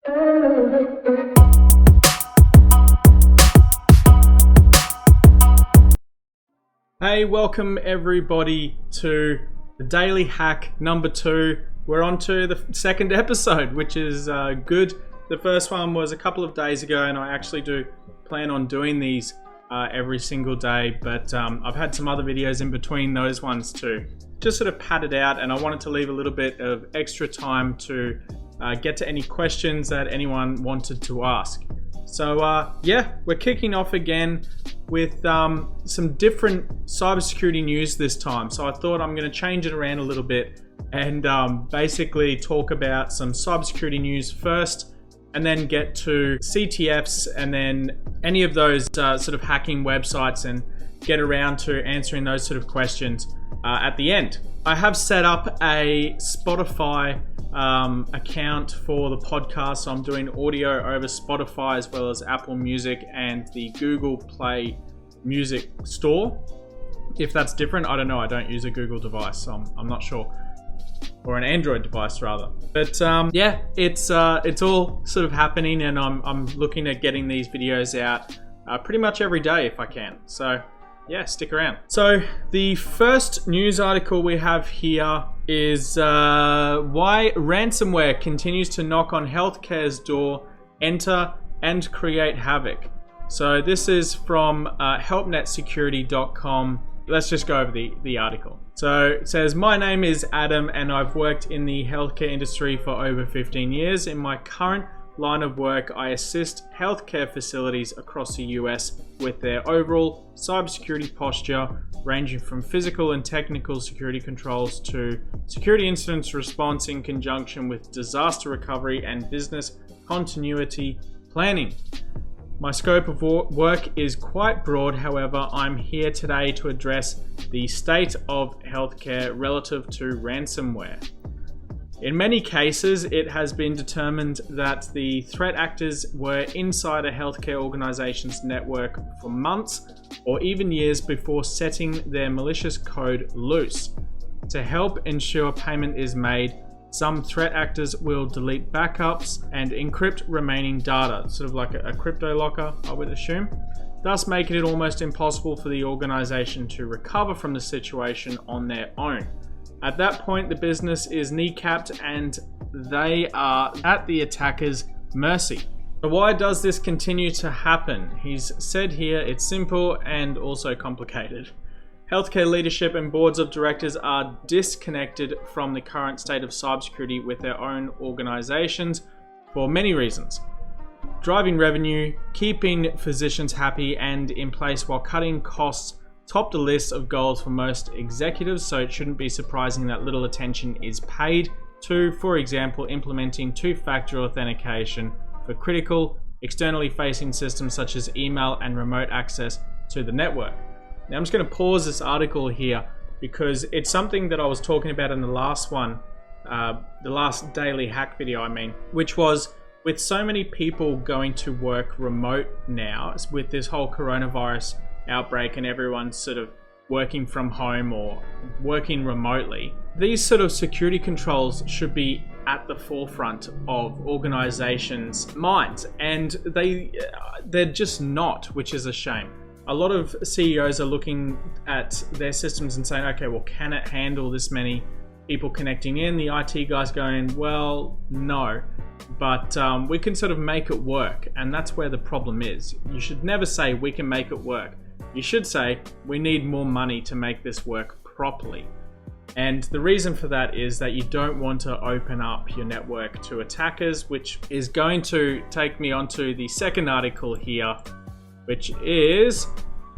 Hey, welcome everybody to the Daily Hack number 2. We're on to the second episode, which is good. The first one was a couple of days ago, and I actually do plan on doing these every single day, but I've had some other videos in between those ones too. Just sort of pad it out, and I wanted to leave a little bit of extra time to get to any questions that anyone wanted to ask. So yeah, we're kicking off again with some different cybersecurity news this time. So I thought I'm going to change it around a little bit and basically talk about some cybersecurity news first, and then get to CTFs and then any of those sort of hacking websites, and get around to answering those sort of questions at the end. I have set up a Spotify account for the podcast, so I'm doing audio over Spotify as well as Apple Music and the Google Play Music Store. If that's different, I don't know. I don't use a Google device, so I'm not sure, or an Android device rather. But yeah, it's all sort of happening, and I'm looking at getting these videos out pretty much every day if I can. So yeah, stick around. So the first news article we have here is why ransomware continues to knock on healthcare's door, enter and create havoc. So this is from helpnetsecurity.com. Let's just go over the article. So it says, my name is Adam and I've worked in the healthcare industry for over 15 years. In my current line of work, I assist healthcare facilities across the US with their overall cybersecurity posture, ranging from physical and technical security controls to security incidents response in conjunction with disaster recovery and business continuity planning. My scope of work is quite broad, however, I'm here today to address the state of healthcare relative to ransomware. In many cases, it has been determined that the threat actors were inside a healthcare organization's network for months or even years before setting their malicious code loose. To help ensure payment is made, some threat actors will delete backups and encrypt remaining data, sort of like a crypto locker, I would assume, thus making it almost impossible for the organization to recover from the situation on their own. At that point, the business is kneecapped and they are at the attacker's mercy. So why does this continue to happen? He's said here it's simple and also complicated. Healthcare leadership and boards of directors are disconnected from the current state of cybersecurity with their own organizations for many reasons. Driving revenue, keeping physicians happy and in place while cutting costs top the list of goals for most executives, so it shouldn't be surprising that little attention is paid to, for example, implementing two-factor authentication for critical, externally facing systems such as email and remote access to the network. Now I'm just going to pause this article here because it's something that I was talking about in the last one, the last daily hack video I mean, which was with so many people going to work remote now with this whole coronavirus outbreak and everyone sort of working from home or working remotely, these sort of security controls should be at the forefront of organizations' minds, and they're just not, which is a shame. A lot of CEOs are looking at their systems and saying, okay, well, can it handle this many people connecting in? The IT guys going, well, no, but we can sort of make it work, and that's where the problem is. You should never say we can make it work. You should say we need more money to make this work properly. And the reason for that is that you don't want to open up your network to attackers, which is going to take me onto the second article here, which is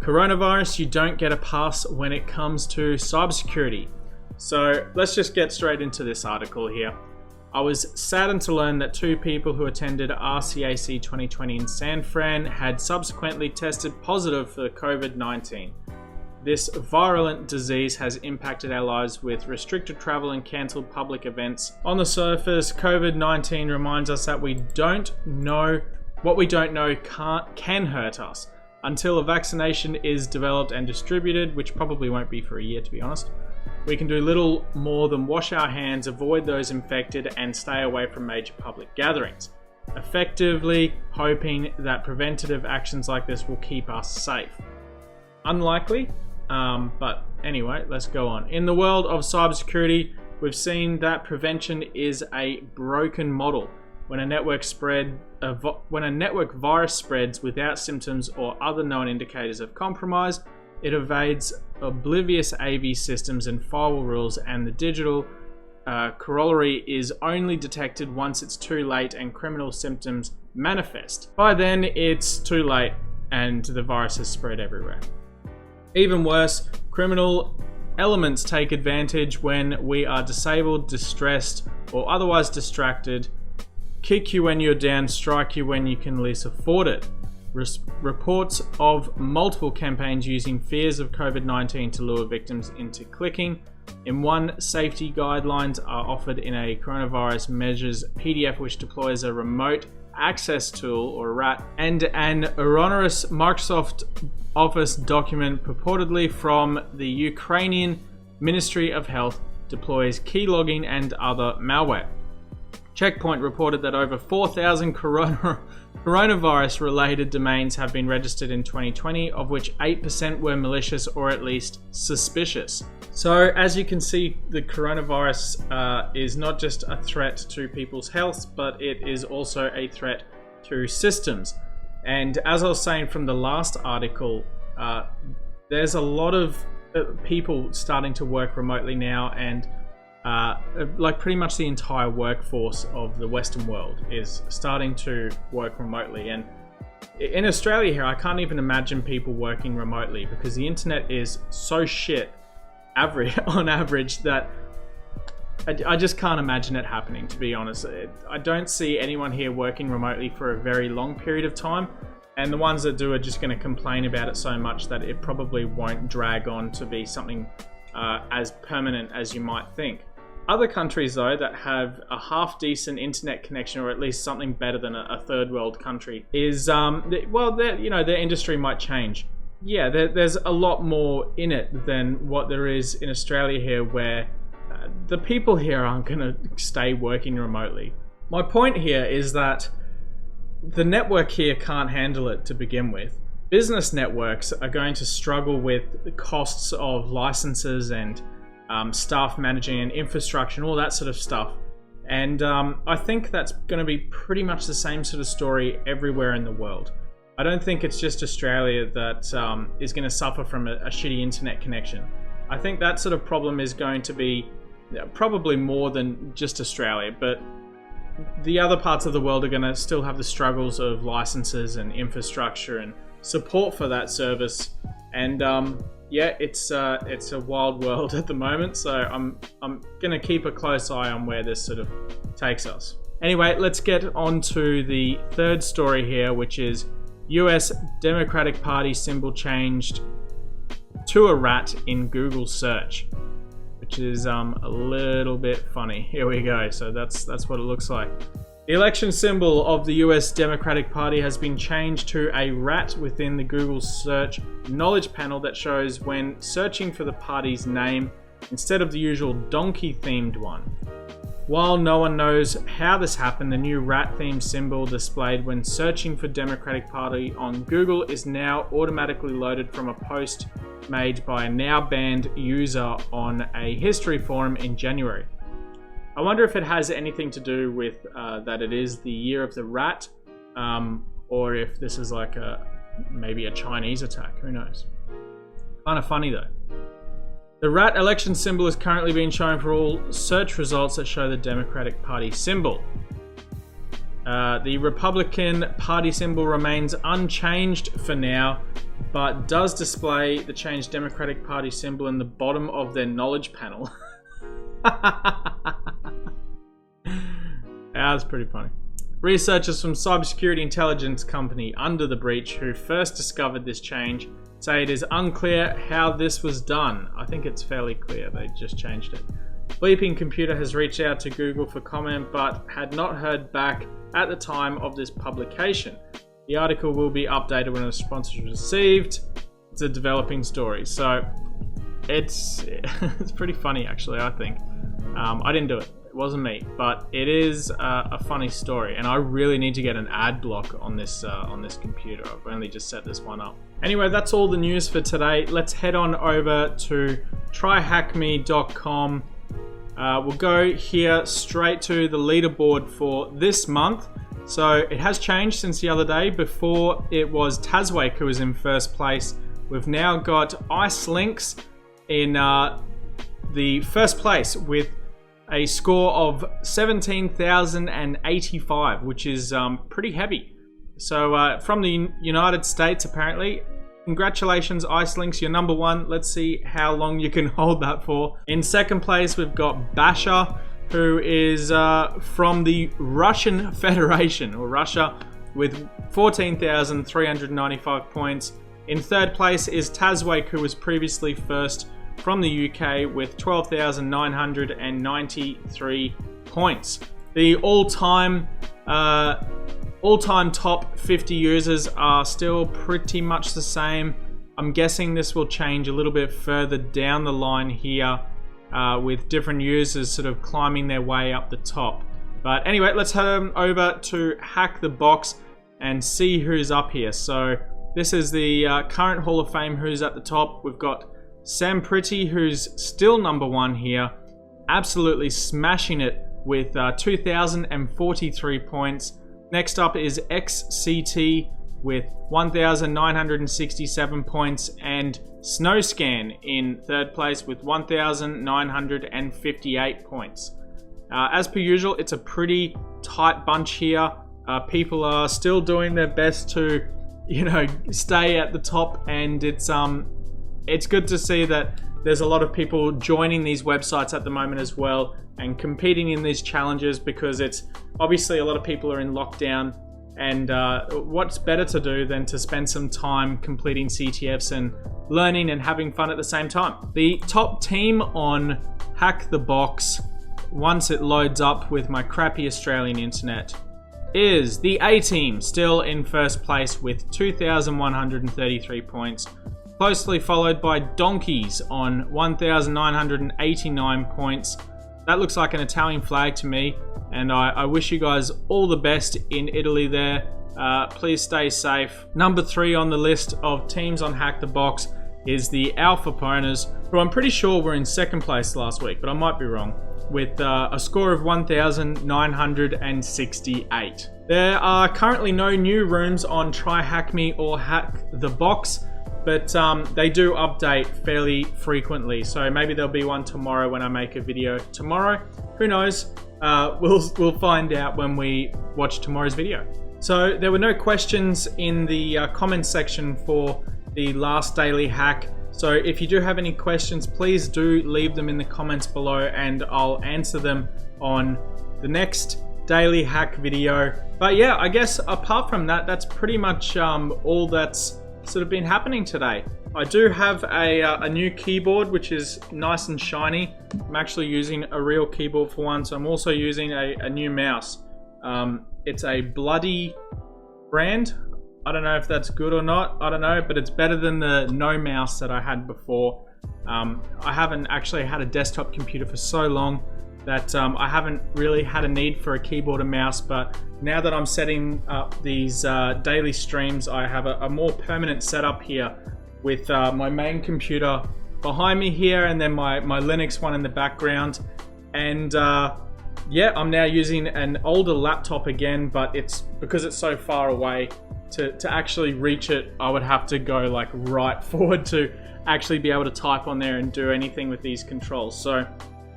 coronavirus, you don't get a pass when it comes to cybersecurity. So let's just get straight into this article here. I was saddened to learn that 2 people who attended RCAC 2020 in San Fran had subsequently tested positive for COVID-19. This virulent disease has impacted our lives with restricted travel and cancelled public events. On the surface, COVID-19 reminds us that we don't know what we don't know can hurt us until a vaccination is developed and distributed, which probably won't be for a year, to be honest. We can do little more than wash our hands, avoid those infected, and stay away from major public gatherings. effectively hoping that preventative actions like this will keep us safe. Unlikely, but anyway, let's go on. In the world of cybersecurity, we've seen that prevention is a broken model. When a network virus spreads without symptoms or other known indicators of compromise, it evades oblivious AV systems and firewall rules, and the digital corollary is only detected once it's too late and criminal symptoms manifest. By then, it's too late and the virus has spread everywhere. Even worse, criminal elements take advantage when we are disabled, distressed, or otherwise distracted, kick you when you're down, strike you when you can least afford it. Reports of multiple campaigns using fears of COVID-19 to lure victims into clicking. In one, safety guidelines are offered in a coronavirus measures PDF, which deploys a remote access tool, or RAT, and an erroneous Microsoft Office document purportedly from the Ukrainian Ministry of Health deploys keylogging and other malware. Checkpoint reported that over 4,000 coronavirus-related domains have been registered in 2020, of which 8% were malicious or at least suspicious. So, as you can see, the coronavirus is not just a threat to people's health, but it is also a threat to systems. And as I was saying from the last article, there's a lot of people starting to work remotely now, and like pretty much the entire workforce of the Western world is starting to work remotely. And in Australia here, I can't even imagine people working remotely because the internet is so shit on average that I just can't imagine it happening, to be honest. I don't see anyone here working remotely for a very long period of time, and the ones that do are just going to complain about it so much that it probably won't drag on to be something as permanent as you might think. Other countries, though, that have a half-decent internet connection, or at least something better than a third-world country, is their industry might change. Yeah, there's a lot more in it than what there is in Australia here, where the people here aren't going to stay working remotely. My point here is that the network here can't handle it to begin with. Business networks are going to struggle with the costs of licenses and staff managing and infrastructure and all that sort of stuff. And I think that's going to be pretty much the same sort of story everywhere in the world. I don't think it's just Australia that is going to suffer from a shitty internet connection. I think that sort of problem is going to be probably more than just Australia, but the other parts of the world are going to still have the struggles of licenses and infrastructure and support for that service. And yeah, it's a wild world at the moment, so I'm going to keep a close eye on where this sort of takes us. Anyway, let's get on to the third story here, which is US Democratic Party symbol changed to a rat in Google search, which is a little bit funny. Here we go. So that's what it looks like. The election symbol of the US Democratic Party has been changed to a rat within the Google search knowledge panel that shows when searching for the party's name instead of the usual donkey-themed one. While no one knows how this happened, the new rat-themed symbol displayed when searching for Democratic Party on Google is now automatically loaded from a post made by a now-banned user on a history forum in January. I wonder if it has anything to do with that it is the year of the rat, or if this is like maybe a Chinese attack, who knows. Kind of funny though. The rat election symbol is currently being shown for all search results that show the Democratic Party symbol. The Republican Party symbol remains unchanged for now, but does display the changed Democratic Party symbol in the bottom of their knowledge panel. That's pretty funny. Researchers from cybersecurity intelligence company Under the Breach, who first discovered this change, say it is unclear how this was done. I think it's fairly clear, they just changed it. Bleeping Computer has reached out to Google for comment, but had not heard back at the time of this publication. The article will be updated when a response is received. It's a developing story, so it's pretty funny actually, I think. I didn't do it. wasn't me, but it is a funny story, and I really need to get an ad block on this computer. I've only just set this one up. Anyway, that's all the news for today. Let's head on over to tryhackme.com. We'll go here straight to the leaderboard for this month. So it has changed since the other day. Before it was Tazwake who was in first place. We've now got Icelinks in the first place with a score of 17,085, which is pretty heavy. So from the United States, apparently. Congratulations, Icelinks, you're number one. Let's see how long you can hold that for. In second place, we've got Basher, who is from the Russian Federation, or Russia, with 14,395 points. In third place is Tazwake, who was previously first from the UK with 12,993 points. The all-time top 50 users are still pretty much the same. I'm guessing this will change a little bit further down the line here with different users sort of climbing their way up the top. But anyway, let's head over to Hack the Box and see who's up here. So this is the current Hall of Fame who's at the top. We've got Sam Pretty, who's still number one here, absolutely smashing it with 2,043 points. Next up is XCT with 1,967 points, and Snowscan in third place with 1,958 points. As per usual, it's a pretty tight bunch here. People are still doing their best to, stay at the top, and it's good to see that there's a lot of people joining these websites at the moment as well and competing in these challenges, because it's obviously a lot of people are in lockdown, and what's better to do than to spend some time completing CTFs and learning and having fun at the same time. The top team on Hack the Box, once it loads up with my crappy Australian internet, is the A team, still in first place with 2,133 points. Closely followed by Donkeys on 1,989 points. That looks like an Italian flag to me, and I wish you guys all the best in Italy there. Please stay safe. Number 3 on the list of teams on Hack the Box is the Alpha Poners, who I'm pretty sure were in second place last week, but I might be wrong, with a score of 1,968. There are currently no new rooms on TryHackMe or Hack the Box, but they do update fairly frequently, so maybe there'll be one tomorrow when I make a video tomorrow. Who knows? We'll find out when we watch tomorrow's video. So there were no questions in the comments section for the last daily hack. So if you do have any questions, please do leave them in the comments below, and I'll answer them on the next daily hack video. But yeah, I guess apart from that, that's pretty much all that's sort of been happening today. I do have a new keyboard, which is nice and shiny. I'm actually using a real keyboard for once. I'm also using a new mouse. It's a Bloody brand. I don't know if that's good or not. I don't know, but it's better than the no mouse that I had before. I haven't actually had a desktop computer for so long that I haven't really had a need for a keyboard and mouse, but now that I'm setting up these daily streams, I have a more permanent setup here with my main computer behind me here, and then my Linux one in the background. And yeah, I'm now using an older laptop again, but it's because it's so far away, to actually reach it, I would have to go like right forward to actually be able to type on there and do anything with these controls. So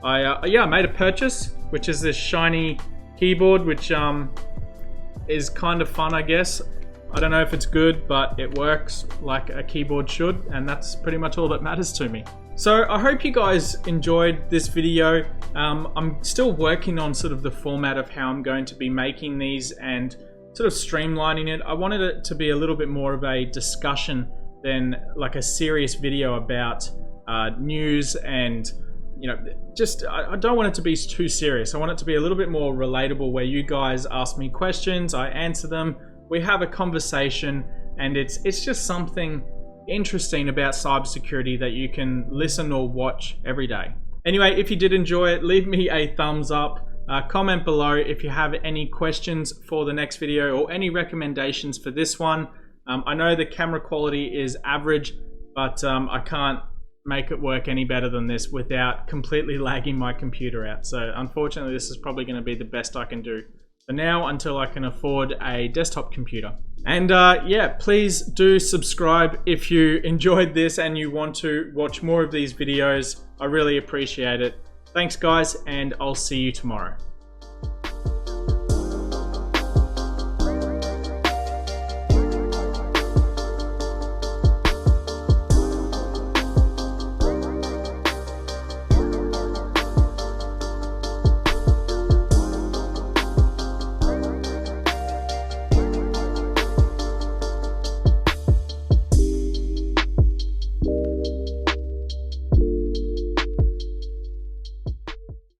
I made a purchase, which is this shiny keyboard, which is kind of fun, I guess. I don't know if it's good, but it works like a keyboard should, and that's pretty much all that matters to me. So I hope you guys enjoyed this video. I'm still working on sort of the format of how I'm going to be making these and sort of streamlining it. I wanted it to be a little bit more of a discussion than like a serious video about news, and just I don't want it to be too serious. I want it to be a little bit more relatable, where you guys ask me questions, I answer them, we have a conversation, and it's just something interesting about cybersecurity that you can listen or watch every day. Anyway, if you did enjoy it, leave me a thumbs up. Comment below if you have any questions for the next video or any recommendations for this one. I know the camera quality is average, but I can't make it work any better than this without completely lagging my computer out. So unfortunately, this is probably going to be the best I can do for now until I can afford a desktop computer. And yeah, please do subscribe if you enjoyed this and you want to watch more of these videos. I really appreciate it. Thanks guys, and I'll see you tomorrow.